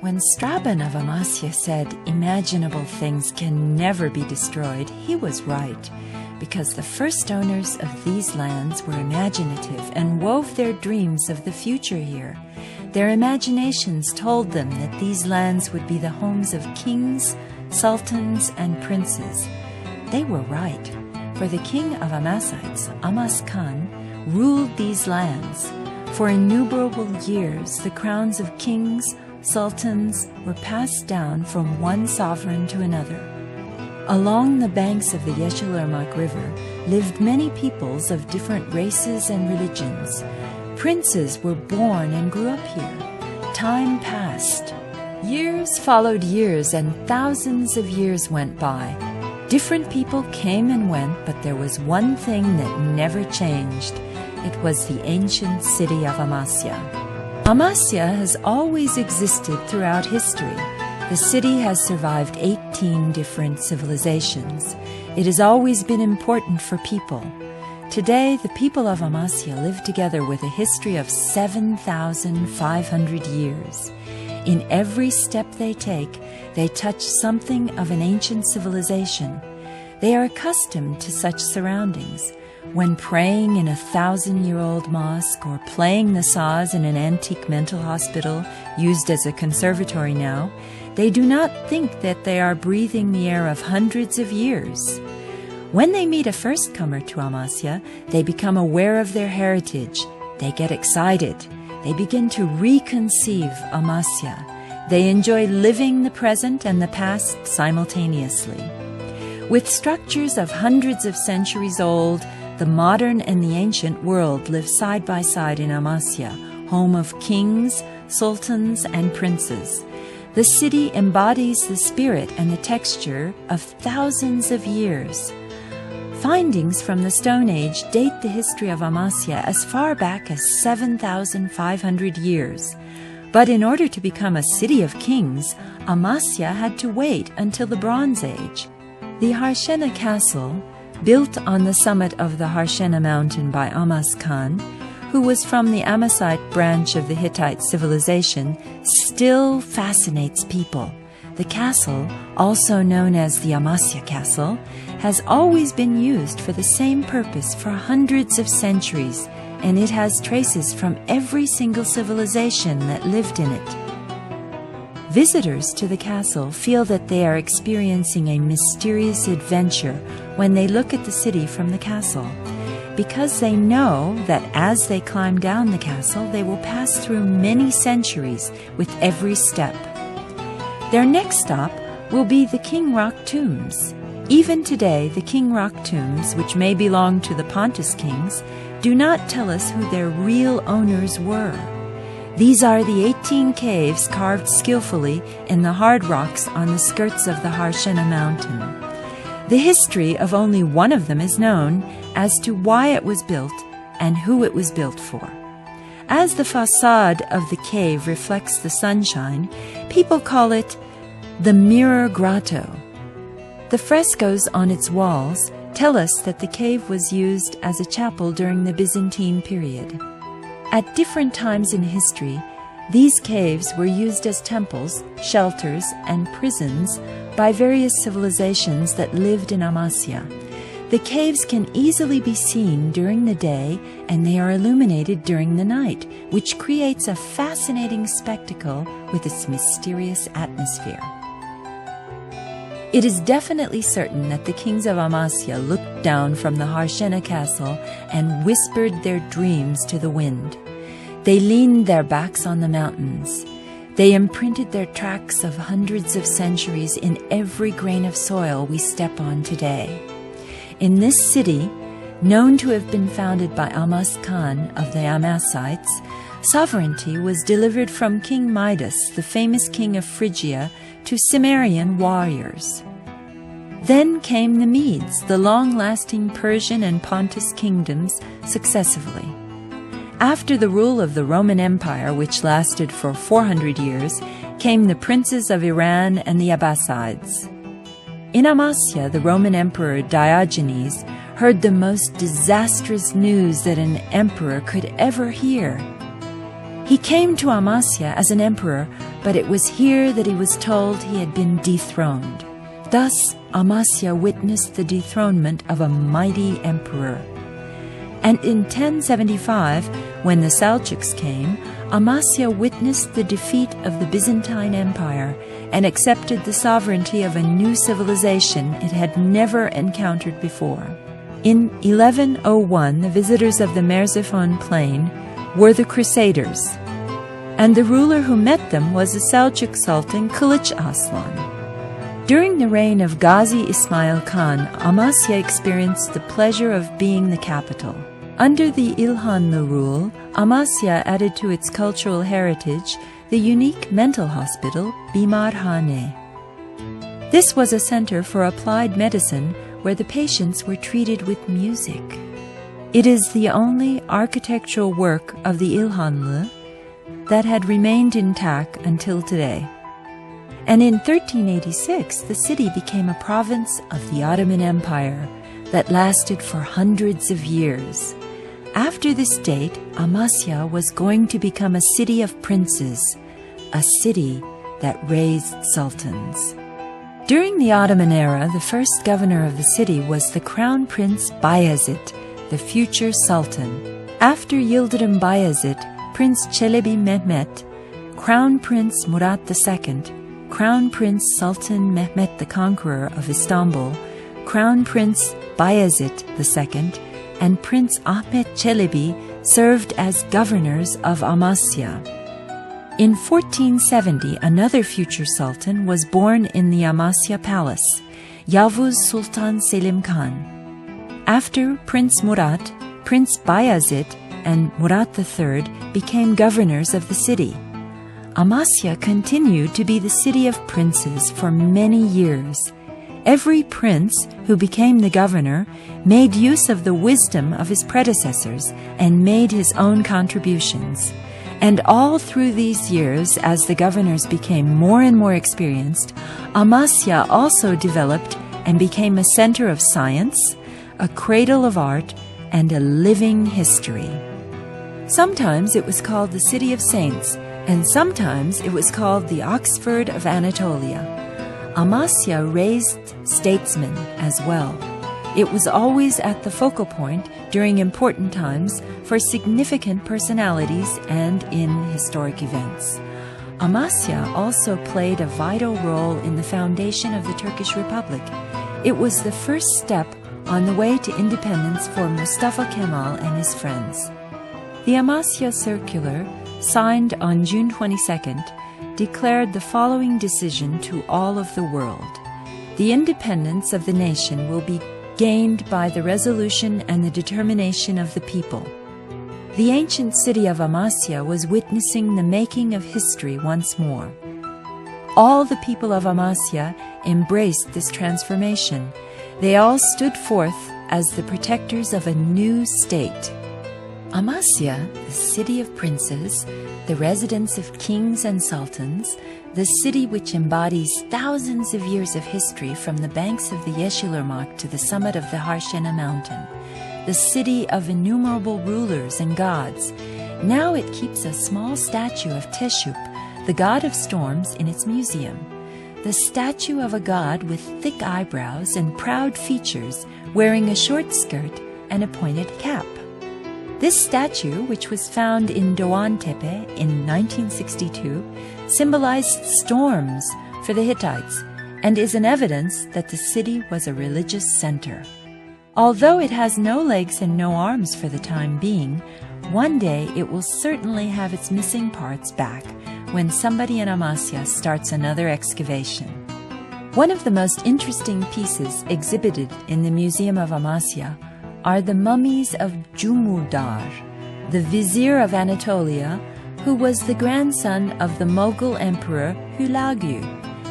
When Strabon of Amasya said imaginable things can never be destroyed, he was right, because the first owners of these lands were imaginative and wove their dreams of the future here. Their imaginations told them that these lands would be the homes of kings, sultans, and princes. They were right, for the king of Amassites, Amas Khan, ruled these lands. For innumerable years, the crowns of kings, sultans were passed down from one sovereign to another. Along the banks of the Yeşilırmak River lived many peoples of different races and religions. Princes were born and grew up here. Time passed. Years followed years, and thousands of years went by. Different people came and went, but there was one thing that never changed. It was the ancient city of Amasya. Amasya has always existed throughout history. The city has survived 18 different civilizations. It has always been important for people. Today, the people of Amasya live together with a history of 7,500 years. In every step they take, they touch something of an ancient civilization. They are accustomed to such surroundings. When praying in a 1,000-year-old mosque or playing the saz in an antique mental hospital used as a conservatory now, they do not think that they are breathing the air of hundreds of years. When they meet a first-comer to Amasya, they become aware of their heritage. They get excited. They begin to reconceive Amasya. They enjoy living the present and the past simultaneously. With structures of hundreds of centuries old, the modern and the ancient world live side by side in Amasya, home of kings, sultans, and princes. The city embodies the spirit and the texture of thousands of years. Findings from the Stone Age date the history of Amasya as far back as 7,500 years. But in order to become a city of kings, Amasya had to wait until the Bronze Age. The Harshena Castle, built on the summit of the Harshena mountain by Amas Khan, who was from the Amasite branch of the Hittite civilization, still fascinates people. The castle, also known as the Amasya Castle, has always been used for the same purpose for hundreds of centuries, and it has traces from every single civilization that lived in it. Visitors to the castle feel that they are experiencing a mysterious adventure when they look at the city from the castle, because they know that as they climb down the castle, they will pass through many centuries with every step. Their next stop will be the King Rock tombs. Even today, the King Rock tombs, which may belong to the Pontus kings, do not tell us who their real owners were. These are the 18 caves carved skillfully in the hard rocks on the skirts of the Harshena mountain. The history of only one of them is known as to why it was built and who it was built for. As the facade of the cave reflects the sunshine, people call it the Mirror Grotto. The frescoes on its walls tell us that the cave was used as a chapel during the Byzantine period. At different times in history, these caves were used as temples, shelters, and prisons by various civilizations that lived in Amasya. The caves can easily be seen during the day, and they are illuminated during the night, which creates a fascinating spectacle with its mysterious atmosphere. It is definitely certain that the kings of Amasya looked down from the Harshena castle and whispered their dreams to the wind. They leaned their backs on the mountains. They imprinted their tracks of hundreds of centuries in every grain of soil we step on today. In this city, known to have been founded by Amas Khan of the Amassites, sovereignty was delivered from King Midas, the famous king of Phrygia, to Cimmerian warriors. Then came the Medes, the long-lasting Persian and Pontus kingdoms, successively. After the rule of the Roman Empire, which lasted for 400 years, came the princes of Iran and the Abbasides. In Amasya, the Roman Emperor Diogenes heard the most disastrous news that an emperor could ever hear. He came to Amasya as an emperor, but it was here that he was told he had been dethroned. Thus, Amasya witnessed the dethronement of a mighty emperor. And in 1075, when the Seljuks came, Amasya witnessed the defeat of the Byzantine Empire and accepted the sovereignty of a new civilization it had never encountered before. In 1101, the visitors of the Merziphone plain were the Crusaders, and the ruler who met them was the Seljuk Sultan Kılıç Arslan. During the reign of Ghazi Ismail Khan, Amasya experienced the pleasure of being the capital. Under the İlhanlı rule, Amasya added to its cultural heritage the unique mental hospital, Bimarhane. This was a center for applied medicine where the patients were treated with music. It is the only architectural work of the İlhanlı that had remained intact until today. And in 1386, the city became a province of the Ottoman Empire that lasted for hundreds of years. After this date, Amasya was going to become a city of princes, a city that raised sultans. During the Ottoman era, the first governor of the city was the Crown Prince Bayezid, the future sultan. After Yıldırım Bayezid, Prince Çelebi Mehmet, Crown Prince Murat II, Crown Prince Sultan Mehmet the Conqueror of Istanbul, Crown Prince Bayezid II, and Prince Ahmet Çelebi served as governors of Amasya. In 1470, another future sultan was born in the Amasya Palace, Yavuz Sultan Selim Khan. After Prince Murat, Prince Bayezid and Murat III became governors of the city. Amasya continued to be the city of princes for many years. Every prince who became the governor made use of the wisdom of his predecessors and made his own contributions. And all through these years, as the governors became more and more experienced, Amasya also developed and became a center of science, a cradle of art, and a living history. Sometimes it was called the City of Saints, and sometimes it was called the Oxford of Anatolia. Amasya raised statesmen as well. It was always at the focal point during important times for significant personalities and in historic events. Amasya also played a vital role in the foundation of the Turkish Republic. It was the first step on the way to independence for Mustafa Kemal and his friends. The Amasya Circular, signed on June 22nd, declared the following decision to all of the world. The independence of the nation will be gained by the resolution and the determination of the people. The ancient city of Amasya was witnessing the making of history once more. All the people of Amasya embraced this transformation. They all stood forth as the protectors of a new state. Amasya, the city of princes, the residence of kings and sultans, the city which embodies thousands of years of history from the banks of the Yeşilırmak to the summit of the Harshena mountain, the city of innumerable rulers and gods. Now it keeps a small statue of Teshup, the god of storms, in its museum. The statue of a god with thick eyebrows and proud features, wearing a short skirt and a pointed cap. This statue, which was found in Doğan Tepe in 1962, symbolized storms for the Hittites and is an evidence that the city was a religious center. Although it has no legs and no arms for the time being, one day it will certainly have its missing parts back when somebody in Amasya starts another excavation. One of the most interesting pieces exhibited in the Museum of Amasya are the mummies of Jumudar, the vizier of Anatolia, who was the grandson of the Mughal emperor Hülagü,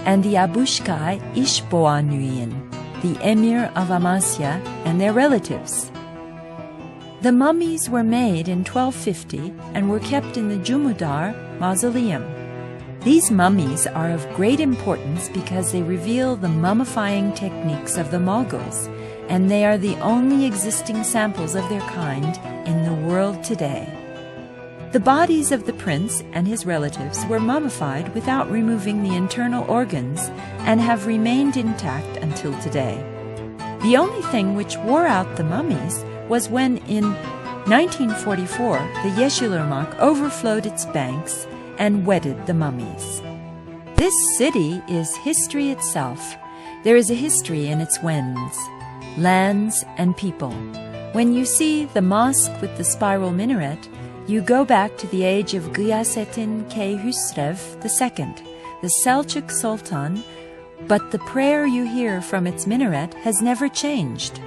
and the Abushkai Ishboğanüyen, the emir of Amasya, and their relatives. The mummies were made in 1250 and were kept in the Jumudar mausoleum. These mummies are of great importance because they reveal the mummifying techniques of the Mughals, and they are the only existing samples of their kind in the world today. The bodies of the prince and his relatives were mummified without removing the internal organs and have remained intact until today. The only thing which wore out the mummies was when in 1944 the Yeşilırmak overflowed its banks and wetted the mummies. This city is history itself. There is a history in its winds, lands, and people. When you see the mosque with the spiral minaret, you go back to the age of Gıyasettin Keyhüsrev II, the Selçuk Sultan, but the prayer you hear from its minaret has never changed.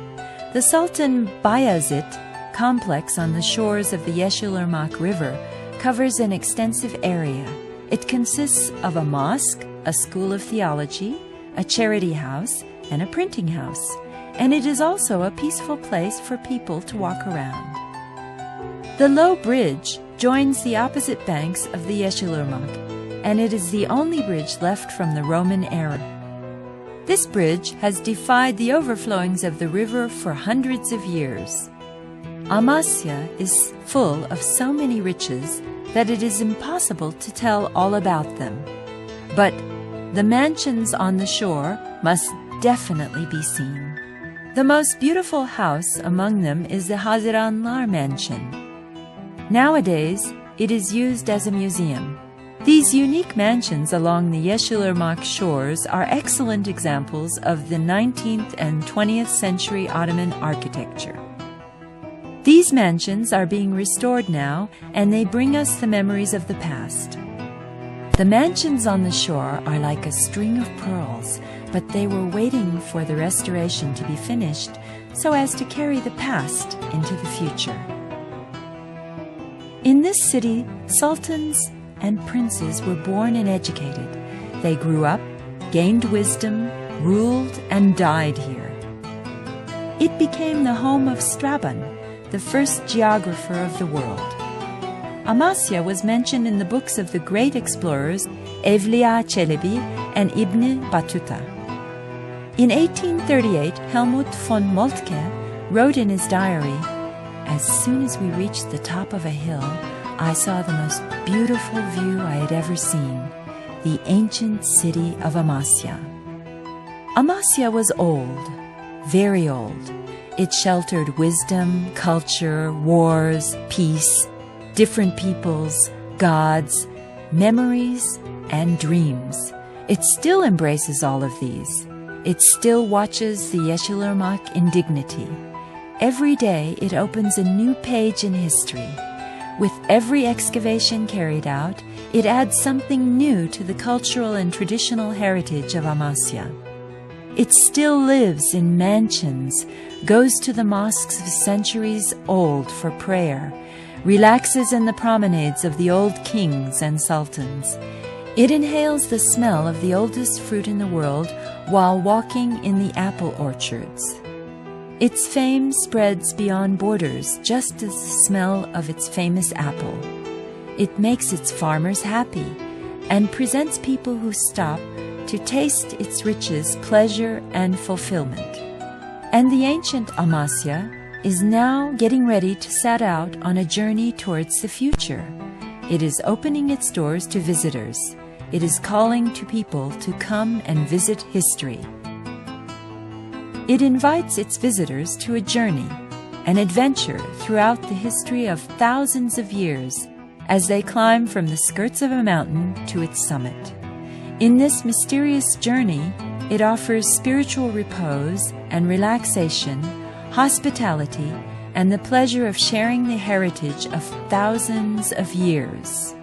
The Sultan Bayezid complex on the shores of the Yeşilırmak River covers an extensive area. It consists of a mosque, a school of theology, a charity house, and a printing house, and it is also a peaceful place for people to walk around. The low bridge joins the opposite banks of the Yeşilırmak, and it is the only bridge left from the Roman era. This bridge has defied the overflowings of the river for hundreds of years. Amasya is full of so many riches that it is impossible to tell all about them. But the mansions on the shore must definitely be seen. The most beautiful house among them is the Haziranlar Mansion. Nowadays, it is used as a museum. These unique mansions along the Yeşilırmak shores are excellent examples of the 19th and 20th century Ottoman architecture. These mansions are being restored now, and they bring us the memories of the past. The mansions on the shore are like a string of pearls, but they were waiting for the restoration to be finished so as to carry the past into the future. In this city, sultans and princes were born and educated. They grew up, gained wisdom, ruled, and died here. It became the home of Strabon, the first geographer of the world. Amasya was mentioned in the books of the great explorers Evliya Çelebi and Ibn Battuta. In 1838, Helmut von Moltke wrote in his diary, "As soon as we reached the top of a hill, I saw the most beautiful view I had ever seen, the ancient city of Amasya." Amasya was old, very old. It sheltered wisdom, culture, wars, peace, different peoples, gods, memories, and dreams. It still embraces all of these. It still watches the Yeşilırmak in dignity. Every day it opens a new page in history. With every excavation carried out, it adds something new to the cultural and traditional heritage of Amasya. It still lives in mansions, goes to the mosques of centuries old for prayer, relaxes in the promenades of the old kings and sultans. It inhales the smell of the oldest fruit in the world while walking in the apple orchards. Its fame spreads beyond borders, just as the smell of its famous apple. It makes its farmers happy and presents people who stop to taste its riches, pleasure, and fulfillment. And the ancient Amasya is now getting ready to set out on a journey towards the future. It is opening its doors to visitors. It is calling to people to come and visit history. It invites its visitors to a journey, an adventure throughout the history of thousands of years as they climb from the skirts of a mountain to its summit. In this mysterious journey, it offers spiritual repose and relaxation, hospitality, and the pleasure of sharing the heritage of thousands of years.